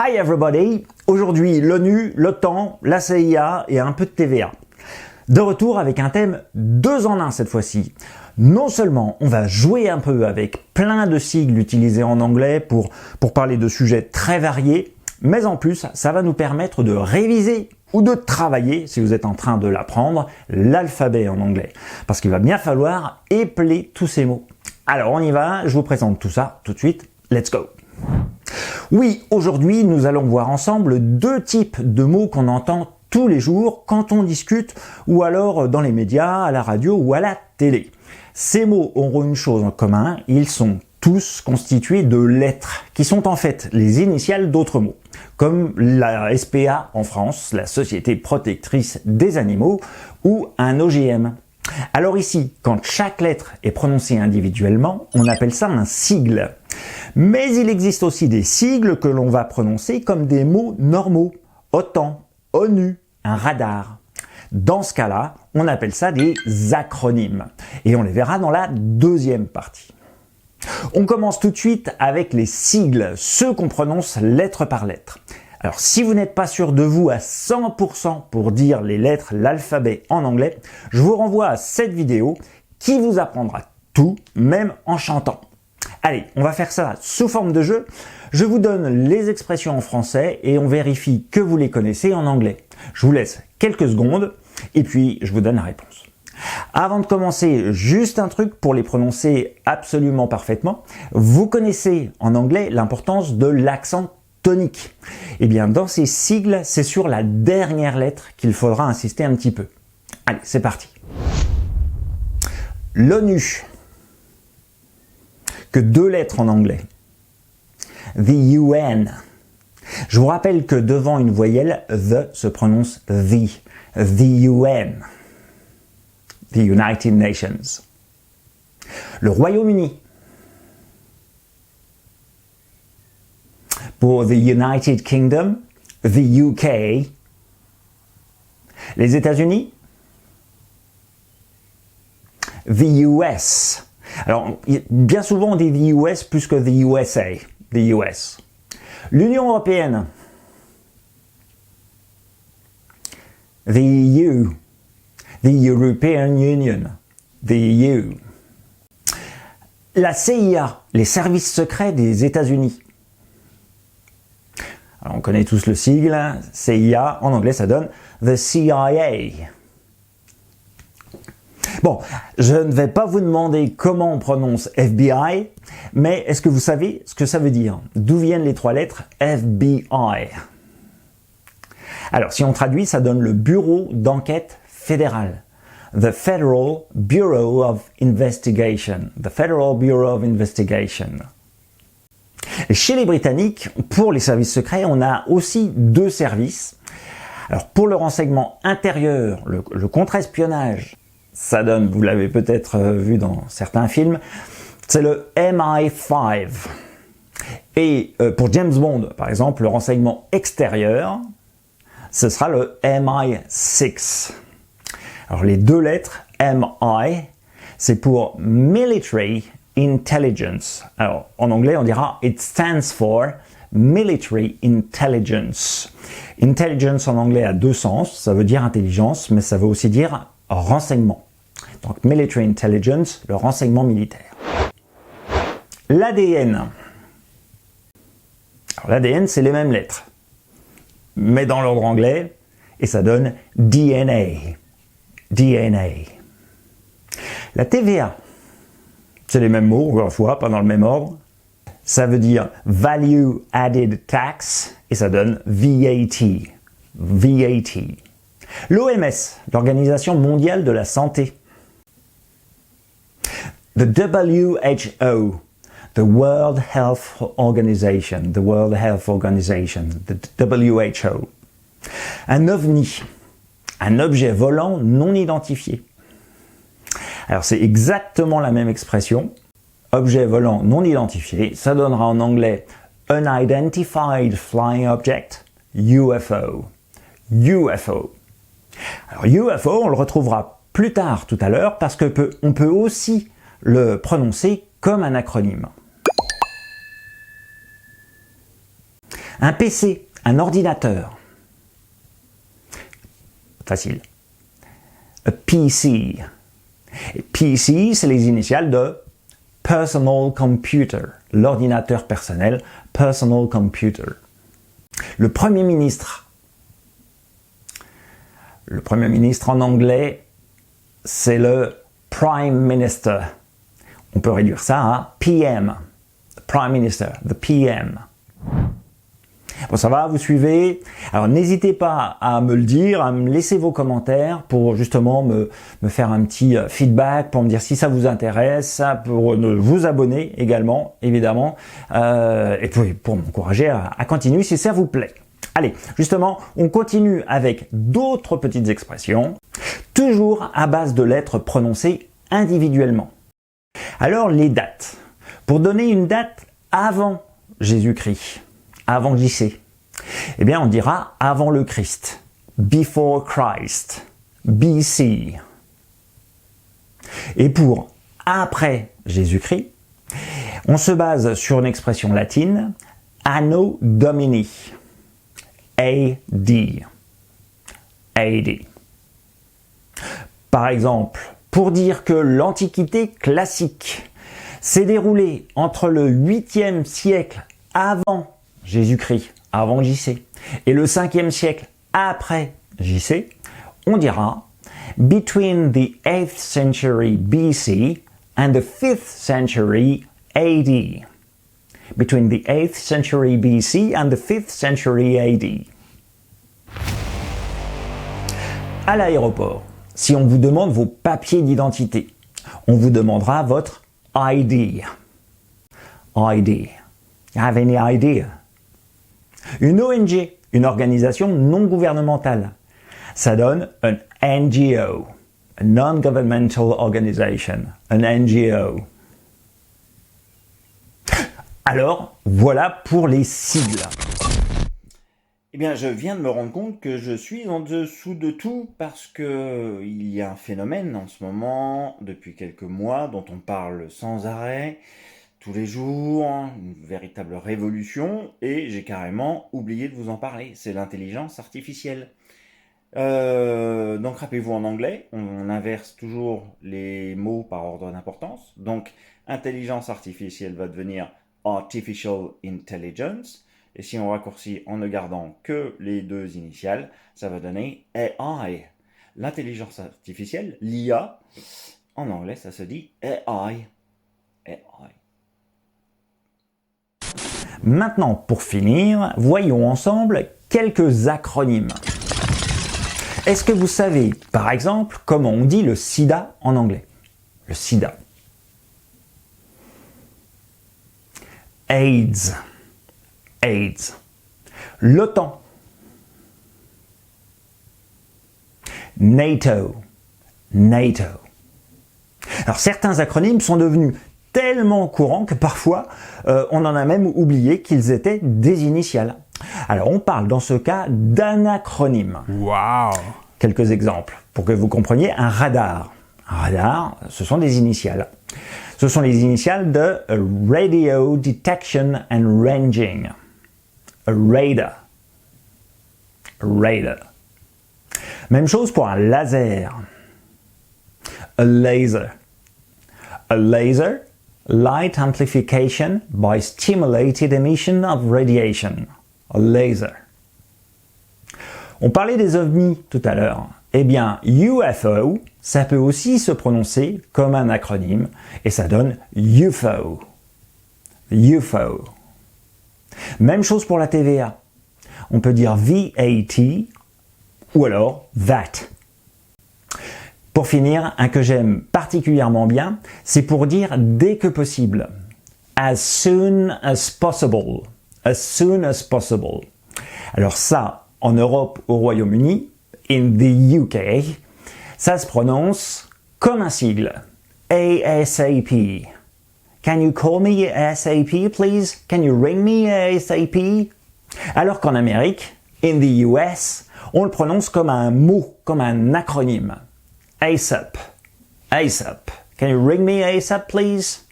Hi everybody! Aujourd'hui, l'ONU, l'OTAN, la CIA et un peu de TVA. De retour avec un thème 2 en 1 cette fois-ci. Non seulement on va jouer un peu avec plein de sigles utilisés en anglais pour parler de sujets très variés, mais en plus, ça va nous permettre de réviser ou de travailler, si vous êtes en train de l'apprendre, l'alphabet en anglais. Parce qu'il va bien falloir épeler tous ces mots. Alors on y va, je vous présente tout ça tout de suite. Let's go! Oui, aujourd'hui, nous allons voir ensemble 2 types de mots qu'on entend tous les jours quand on discute ou alors dans les médias, à la radio ou à la télé. Ces mots auront une chose en commun, ils sont tous constitués de lettres qui sont en fait les initiales d'autres mots, comme la SPA en France, la Société Protectrice des Animaux, ou un OGM. Alors ici, quand chaque lettre est prononcée individuellement, on appelle ça un sigle. Mais il existe aussi des sigles que l'on va prononcer comme des mots normaux. OTAN, ONU, un radar. Dans ce cas-là, on appelle ça des acronymes. Et on les verra dans la deuxième partie. On commence tout de suite avec les sigles, ceux qu'on prononce lettre par lettre. Alors si vous n'êtes pas sûr de vous à 100% pour dire les lettres, l'alphabet en anglais, je vous renvoie à cette vidéo qui vous apprendra tout, même en chantant. Allez, on va faire ça sous forme de jeu. Je vous donne les expressions en français et on vérifie que vous les connaissez en anglais. Je vous laisse quelques secondes et puis je vous donne la réponse. Avant de commencer, juste un truc pour les prononcer absolument parfaitement. Vous connaissez en anglais l'importance de l'accent tonique. Eh bien, dans ces sigles, c'est sur la dernière lettre qu'il faudra insister un petit peu. Allez, c'est parti. L'ONU. Que 2 lettres en anglais. The UN. Je vous rappelle que devant une voyelle, the se prononce the. The UN. The United Nations. Le Royaume-Uni. Pour the United Kingdom, the UK. Les États-Unis, the US. Alors, bien souvent on dit the US plus que the USA, the US. L'Union Européenne, the EU. The European Union, the EU. La CIA, les services secrets des États-Unis. Alors on connaît tous le sigle, CIA, en anglais ça donne the CIA. Bon, je ne vais pas vous demander comment on prononce FBI, mais est-ce que vous savez ce que ça veut dire? D'où viennent les 3 lettres FBI? Alors si on traduit, ça donne le bureau d'enquête fédéral. The Federal Bureau of Investigation. The Federal Bureau of Investigation. Et chez les Britanniques, pour les services secrets, on a aussi 2 services. Alors pour le renseignement intérieur, le contre-espionnage, ça donne, vous l'avez peut-être vu dans certains films, c'est le MI5. Et pour James Bond, par exemple, le renseignement extérieur, ce sera le MI6. Alors les 2 lettres MI, c'est pour Military Intelligence. Alors en anglais on dira it stands for Military Intelligence. Intelligence en anglais a 2 sens, ça veut dire intelligence, mais ça veut aussi dire renseignement. Donc Military Intelligence, le renseignement militaire. L'ADN. Alors l'ADN c'est les mêmes lettres, mais dans l'ordre anglais, et ça donne DNA. DNA. La TVA, c'est les mêmes mots, encore une fois, pas dans le même ordre. Ça veut dire Value Added Tax, et ça donne VAT. VAT. L'OMS, l'Organisation Mondiale de la Santé. The WHO, the World Health Organization, the World Health Organization, the WHO. Un OVNI. Un objet volant non identifié. Alors c'est exactement la même expression, objet volant non identifié, ça donnera en anglais Unidentified Flying Object, UFO. UFO. Alors UFO, on le retrouvera plus tard tout à l'heure parce que on peut aussi le prononcer comme un acronyme. Un PC, un ordinateur. Facile. A PC. Et PC, c'est les initiales de Personal Computer. L'ordinateur personnel, Personal Computer. Le Premier ministre. Le Premier ministre en anglais, c'est le Prime Minister. On peut réduire ça à PM. Prime Minister, the PM. Bon, ça va, vous suivez? Alors, n'hésitez pas à me le dire, à me laisser vos commentaires pour justement me faire un petit feedback, pour me dire si ça vous intéresse, pour vous abonner également, évidemment, et puis pour m'encourager à continuer si ça vous plaît. Allez, justement, on continue avec d'autres petites expressions, toujours à base de lettres prononcées individuellement. Alors, les dates. Pour donner une date avant Jésus-Christ, avant JC, eh bien on dira avant le Christ, before Christ, BC. Et pour après Jésus-Christ, on se base sur une expression latine, Anno Domini, AD. AD. Par exemple, pour dire que l'Antiquité classique s'est déroulée entre le 8e siècle avant Jésus-Christ, avant JC, et le 5e siècle après JC, on dira between the 8th century BC and the 5th century AD. Between the 8th century BC and the 5th century AD. À l'aéroport, si on vous demande vos papiers d'identité, on vous demandera votre ID. ID. Have any idea? Une ONG, une organisation non gouvernementale, ça donne un NGO, a non-governmental organization, un NGO. Alors, voilà pour les sigles. Eh bien, je viens de me rendre compte que je suis en dessous de tout parce que il y a un phénomène en ce moment, depuis quelques mois, dont on parle sans arrêt, tous les jours, une véritable révolution, et j'ai carrément oublié de vous en parler, c'est l'intelligence artificielle. Donc rappelez-vous, en anglais, on inverse toujours les mots par ordre d'importance, donc intelligence artificielle va devenir artificial intelligence, et si on raccourcit en ne gardant que les deux initiales, ça va donner AI. L'intelligence artificielle, l'IA, en anglais ça se dit AI. AI. Maintenant, pour finir, voyons ensemble quelques acronymes. Est-ce que vous savez, par exemple, comment on dit le sida en anglais? Le sida. AIDS. AIDS. L'OTAN. NATO. NATO. Alors certains acronymes sont devenus tellement courants que parfois on en a même oublié qu'ils étaient des initiales. Alors on parle dans ce cas d'anacronyme. Wow. Quelques exemples pour que vous compreniez un radar. Un radar, ce sont des initiales. Ce sont les initiales de Radio Detection and Ranging. A radar. A radar. Même chose pour un laser. A laser. A laser, light amplification by stimulated emission of radiation. A laser. On parlait des ovnis tout à l'heure. Eh bien, UFO, ça peut aussi se prononcer comme un acronyme et ça donne UFO. UFO. Même chose pour la TVA. On peut dire VAT ou alors VAT. Pour finir, un que j'aime particulièrement bien, c'est pour dire dès que possible. As soon as possible. As soon as possible. Alors ça, en Europe, au Royaume-Uni, in the UK, ça se prononce comme un sigle. ASAP. Can you call me ASAP, please? Can you ring me ASAP? Alors qu'en Amérique, in the US, on le prononce comme un mot, comme un acronyme. ASAP. ASAP. Can you ring me ASAP, please?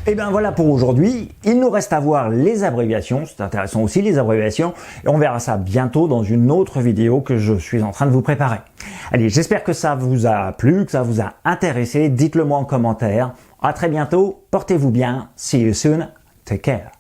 Et bien voilà pour aujourd'hui, il nous reste à voir les abréviations, c'est intéressant aussi les abréviations, et on verra ça bientôt dans une autre vidéo que je suis en train de vous préparer. Allez, j'espère que ça vous a plu, que ça vous a intéressé, dites-le moi en commentaire. À très bientôt, portez-vous bien, see you soon, take care.